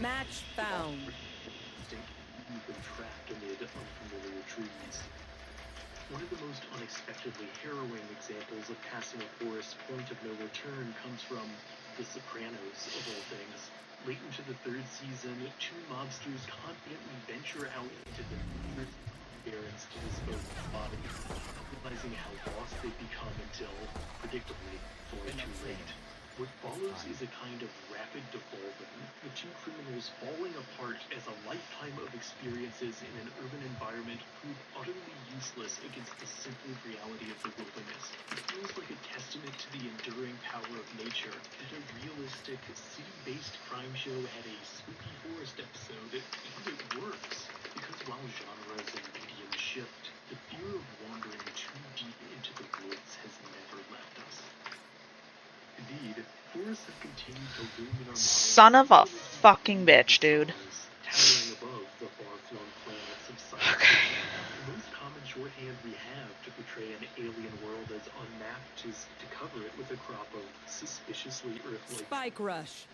Match found. Trapped amid unfamiliar trees. One of the most unexpectedly harrowing examples of passing a forest point of no return comes from The Sopranos, of all things. Late into the third season, two mobsters confidently venture out into the barrens to dispose of bodies, realizing how lost they've become until, predictably, far too late. What follows is a kind of rapid devolving, the two criminals falling apart as a lifetime of experiences in an urban environment prove utterly useless against the simple reality of the wilderness. It feels like a testament to the enduring power of nature that a realistic, city-based crime show had a spooky forest episode, and it works. Because while genres and mediums shift, the fear of wandering too deep into the woods has never left us. Indeed, forests have continued to loom in our minds. Son of a fucking bitch, dude. Towering above the far-flung planets of science. The most common shorthand we have to portray an alien world as unmapped is to cover it with a crop of suspiciously Earth-like Spike rush.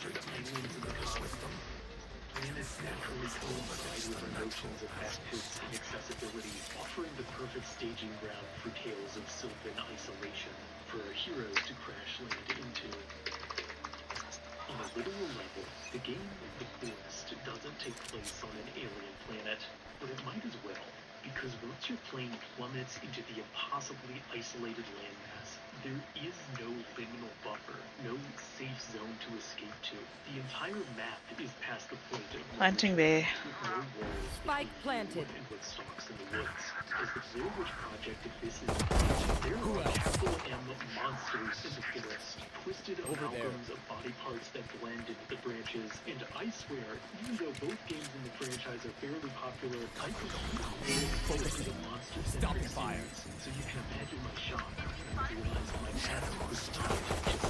aliens in the cosmos. Planets naturally coincide with our notions of baptism and accessibility, offering the perfect staging ground for tales of sylvan isolation for our heroes to crash land into. On a literal level, the game of the forest doesn't take place on an alien planet, but it might as well, because once your plane plummets into the impossibly isolated landmass, there is no liminal buffer, no safe zone to escape to. The entire map is past the point of Planting B. with no walls Spike planted. and with stalks in the woods. As the Blair Witch Project abysses, there are capital M monsters in the forest, twisted amalgams of body parts that blend into the branches, and I swear, even though both games in the franchise are fairly popular, I completely focus on the monster-centric series, so you can imagine my shock when I realized my past was not just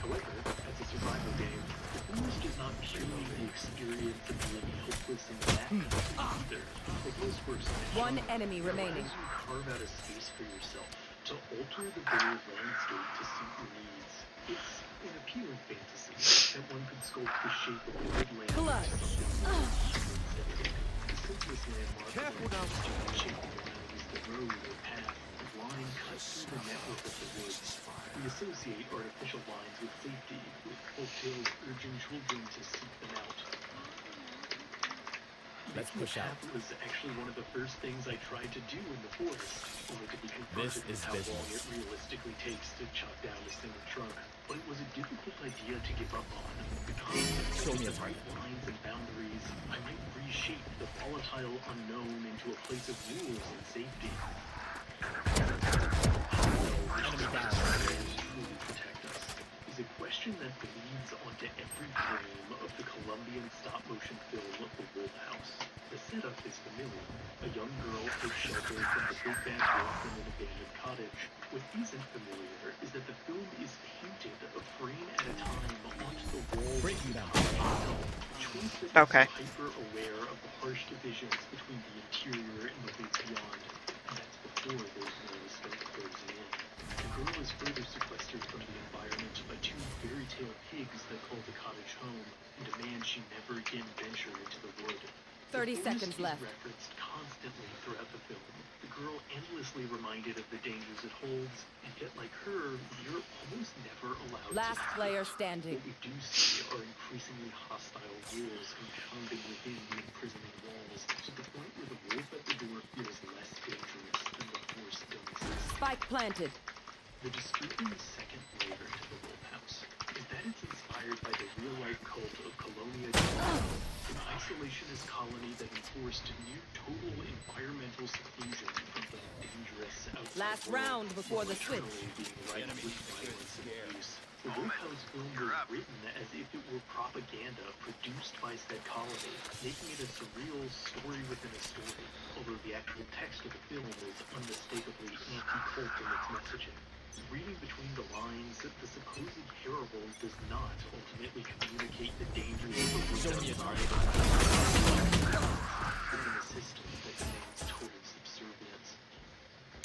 However, as a survival game, the forest is not purely the experience of being helpless and bad either. Like most works in that One genre, enemy remaining. you carve out a space for yourself to alter the very landscape to suit your needs. It's an appealing fantasy that one could sculpt the shape of woodland Clutch. into something the simplest landmark to shape around is the road or path, a line cut through the network of the woods. We associate artificial lines with safety, with folktales urging children to seek them out. Let's push out. That was actually one of the first things I tried to do in the forest, only to be confronted with how long it realistically takes to chop down a single trunk. But it was a difficult idea to give up on, because with the right lines and boundaries, I might reshape the volatile unknown into a place of rules and safety. Enemy down. Truly protect us is a question that bleeds onto every frame of the Colombian stop-motion film of The Wolf House. The setup is familiar. A young girl takes shelter from the big bad wolf in an abandoned cottage. What isn't familiar is that the film is painted a frame at a time onto the walls of the cottage itself. Okay. Hyper-aware of the harsh divisions between the interior and the ways beyond. And that's before those walls start closing in. The girl is further sequestered from the environment by two fairy tale pigs that call the cottage home, and a man she never again ventured into the wood. 30 The forest seconds is left. referenced constantly throughout the film. The girl endlessly reminded of the dangers it holds, and yet like her, we're almost never allowed Last to player standing. What we do see are increasingly hostile wolves compounding within the imprisoning walls, to the point where the wolf at the door feels less dangerous than the force illnesses. Spike planted. The disturbing second layer to the Wolf House is that it's inspired by the real-life cult of Colonia, an isolationist colony that enforced near total environmental seclusion from the dangerous outside Last world, round before the while switch. eternally being rife with violence and abuse. The Wolf House film was written as if it were propaganda produced by said colony, making it a surreal story within a story, although the actual text of the film is unmistakably anti-cult in its messaging. Reading between the lines, the supposed parable does not ultimately communicate the dangers of the woods outside within a system that demands total subservience.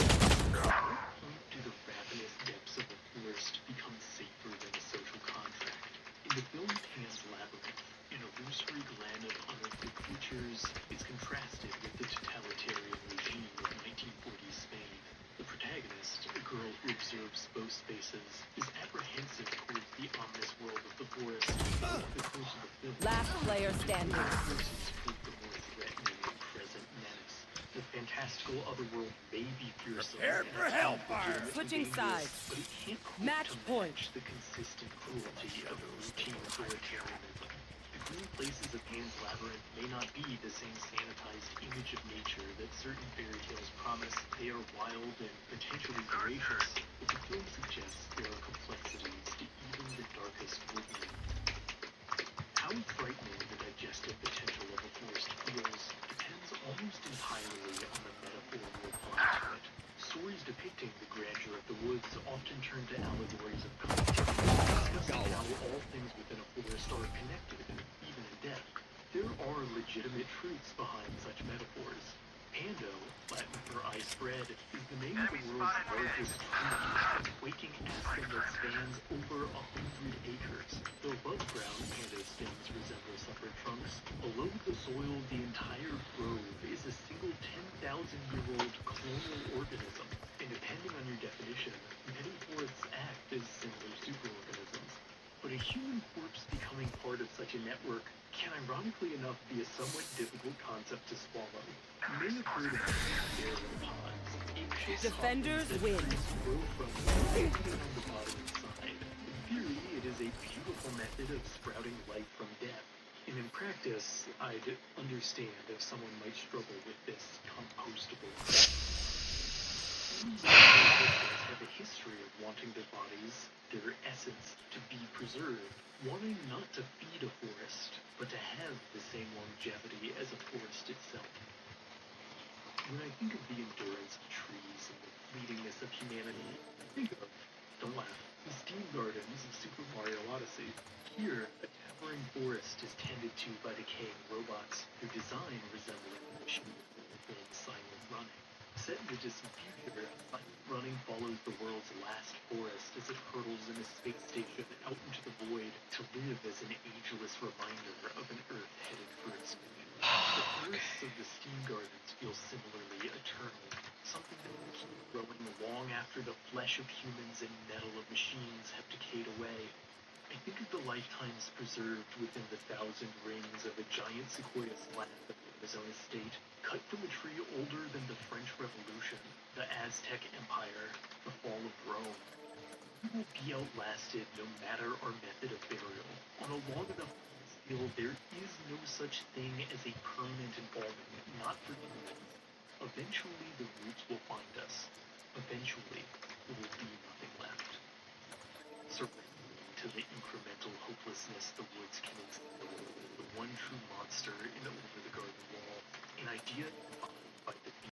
At what point do the ravenous depths of the forest become safer than a social contract? The film Pan's Labyrinth, an illusory glen of unearthly creatures, is contrasted with the totalitarian regime of 1940s Spain. The protagonist, a girl who observes both spaces, is apprehensive towards the ominous world of the forest. Over the course of the film, Last player standing. forces prove the more threatening and present menace. The fantastical otherworld may be fearsome Prepare for hellfire! legitimately Switching dangerous, sides. but it can't hope Match to point. match the consistent cruelty of routine authoritarianism. The green places of Pan's Labyrinth may not be the same sanitized image of nature that certain fairy tales promise. They are wild and potentially voracious, but the film suggests there are complexities to even the darkest woodland. How frightening the digestive potential of a forest feels depends almost entirely on the metaphor you apply to it. Stories depicting the grandeur of the woods often turn to allegories of connectivity, discussing how all things within a forest are connected, even in death. There are legitimate truths behind such metaphors. Pando, Latin for eye spread, is the name of the world's largest tree, a quaking aspen that spans over 100 acres. Though above ground, Pando stems resemble separate trunks, below the soil, the entire grove is a single 10,000-year-old clonal organism. And depending on your definition, many forests act as similar superorganisms. But a human corpse becoming part of such a network can ironically enough be a somewhat difficult concept to swallow. You may have heard of theropods, anxious Defenders hoppers that win. trees grow from only on the bottom and side. In theory, it is a beautiful method of sprouting life from death. And in practice, I'd understand if someone might struggle with this compostable. Individuals have a history of wanting their bodies, their essence, to be preserved, wanting not to feed a forest, but to have the same longevity as a forest itself. When I think of the endurance of trees and the fleetingness of humanity, I think of, don't laugh, the steam gardens of Super Mario Odyssey. Here, a towering forest is tended to by decaying robots, their design resembling a machine in silent running. Set in the distant future, silent running follows the world's last forest as it hurtles in a space station out into the void to live as an ageless reminder of an Earth headed for extinction. The forests of the steam gardens feel similarly eternal, something that will keep growing long after the flesh of humans and metal of machines have decayed away. I think of the lifetimes preserved within the 1,000 rings of a giant sequoia slab of the Arizona state, cut from a tree older than the French Revolution, the Aztec Empire, the fall of Rome. We will be outlasted no matter our method of burial. On a long enough scale, there is no such thing as a permanent embalming, not for humans. Eventually, the roots will find us. Eventually, there will be nothing left. Surrendering to the incremental hopelessness the woods can instill, the one true monster in Over the Garden Wall, an idea defined by the